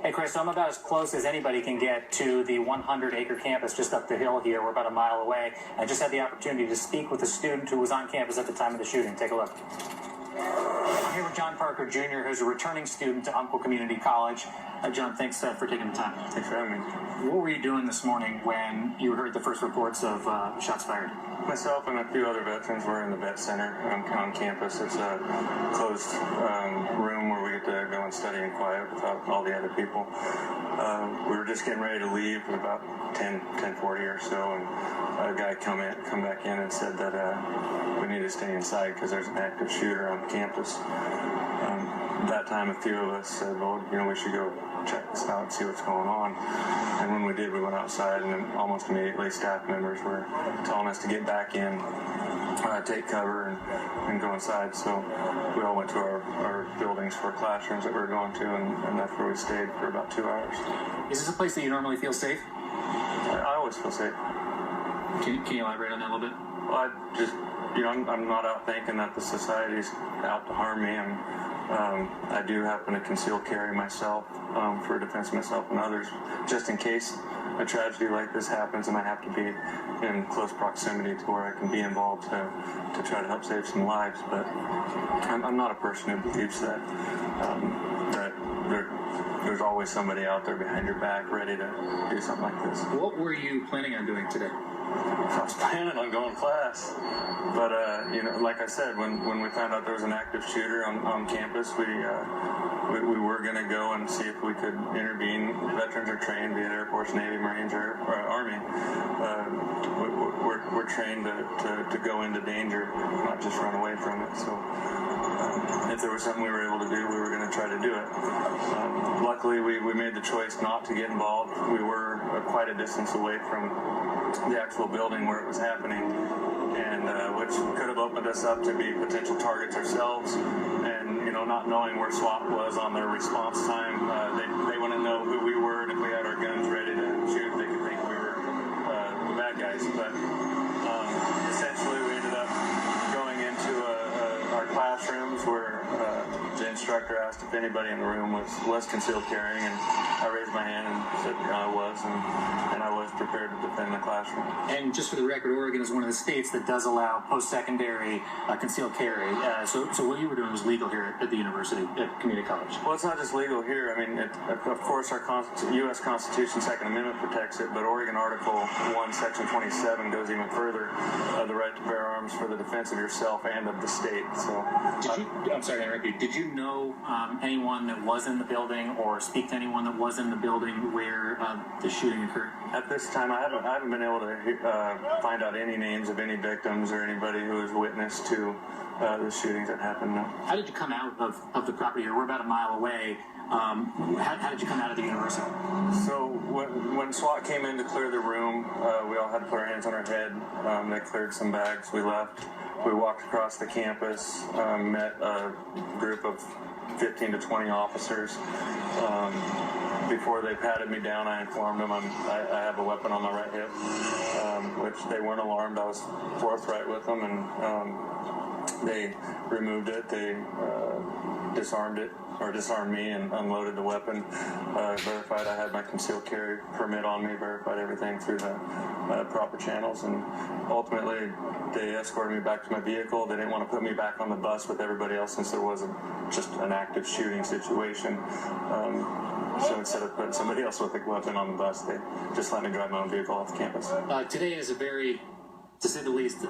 Hey, Chris, so I'm about as close as anybody can get to the 100-acre campus just up the hill here. We're about a mile away. I just had the opportunity to speak with a student who was on campus at the time of the shooting. Take a look. I'm here with John Parker, Jr., who's a returning student to Umpqua Community College. John, thanks for taking the time. Thanks for having me. What were you doing this morning when you heard the first reports of shots fired? Myself and a few other veterans were in the vet center on campus. It's a closed room where we get to go and study in quiet without all the other people. We were just getting ready to leave at about 10:40 or so, and a guy come back in and said that we need to stay inside because there's an active shooter on campus. That time, a few of us said, well, we should go check this out and see what's going on. And when we did, we went outside, and then almost immediately staff members were telling us to get back in, take cover, and go inside. So we all went to our buildings for classrooms that we were going to, and that's where we stayed for about 2 hours. Is this a place that you normally feel safe? I always feel safe. Can you elaborate on that a little bit? Well, I'm not out thinking that the society's out to harm me. I do happen to conceal carry myself for defense of myself and others, just in case a tragedy like this happens and I have to be in close proximity to where I can be involved to try to help save some lives. But I'm not a person who believes that there's always somebody out there behind your back ready to do something like this. What were you planning on doing today? I was planning on going to class, but like I said, when we found out there was an active shooter on campus, we were going to go and see if we could intervene. Veterans are trained, be it Air Force, Navy, Marines, or Army. We're trained to go into danger, not just run away from it. So if there was something we were able to do, we were going to try to do it. Luckily, we made the choice not to get involved. We were quite a distance away from the actual building where it was happening, and which could have opened us up to be potential targets ourselves. And not knowing where SWAT was on their response time, they wouldn't know who we were, and if we had our guns ready to shoot, they could think we were the bad guys. But essentially, we ended up going into our classrooms where the instructor asked if anybody in the room was concealed carrying, and I raised my hand and said I was, and I was prepared to defend the classroom. And just for the record, Oregon is one of the states that does allow post-secondary concealed carry. So what you were doing was legal here at the university, at community college. Well, it's not just legal here. I mean, of course, our U.S. Constitution, Second Amendment protects it, but Oregon Article 1, Section 27 goes even further, the right to bear arms for the defense of yourself and of the state. So, I'm sorry to interrupt you. Did you know anyone that was in the building or speak to anyone that was in the building where the shooting occurred? At this time, I haven't been able to find out any names of any victims or anybody who was witness to the shootings that happened. No. How did you come out of the property here? We're about a mile away. How did you come out of the university? So when SWAT came in to clear the room, we all had to put our hands on our head. They cleared some bags. We left. We walked across the campus, met a group of 15 to 20 officers. Before they patted me down, I informed them I have a weapon on my right hip, which they weren't alarmed. I was forthright with them, and they removed it. They disarmed me and unloaded the weapon, verified I had my concealed carry permit on me, verified everything through the proper channels, and ultimately they escorted me back to my vehicle. They didn't want to put me back on the bus with everybody else since there wasn't just an active shooting situation. So instead of putting somebody else with a weapon on the bus, they just let me drive my own vehicle off the campus. Today is a very, to say the least,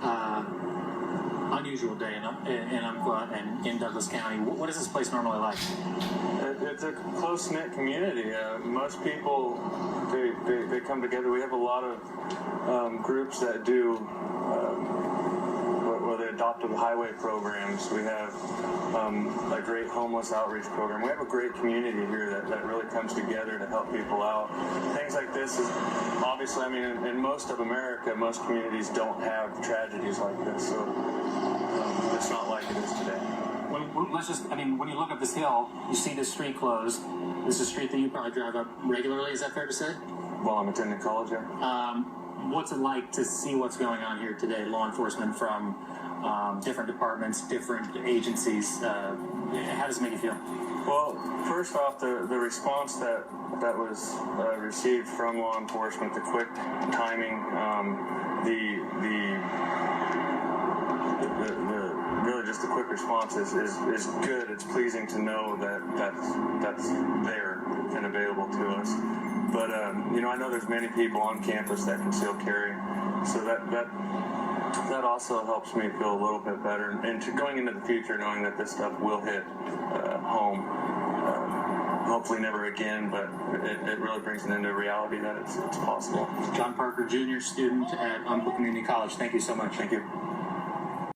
unusual day in Umpqua and in Douglas County. What is this place normally like? It's a close-knit community. Most people, they come together. We have a lot of groups that do they adopted highway programs. We have a great homeless outreach program. We have a great community here that really comes together to help people out. Things like this is obviously, I mean, in most of America, most communities don't have tragedies like this, so it's not like it is today. When you look up this hill, you see this street closed. This is a street that you probably drive up regularly, is that fair to say? While I'm attending college, yeah. What's it like to see what's going on here today? Law enforcement from different departments, different agencies. How does it make you feel? Well, first off, the response that was received from law enforcement, the quick timing, the really just the quick response is good. It's pleasing to know that that's there and available to us. But you know, I know there's many people on campus that conceal carry, so that also helps me feel a little bit better. And going into the future, knowing that this stuff will hit home, hopefully never again, but it really brings it into reality that it's possible. John Parker, junior student at Umpqua Community College. Thank you so much. Thank you.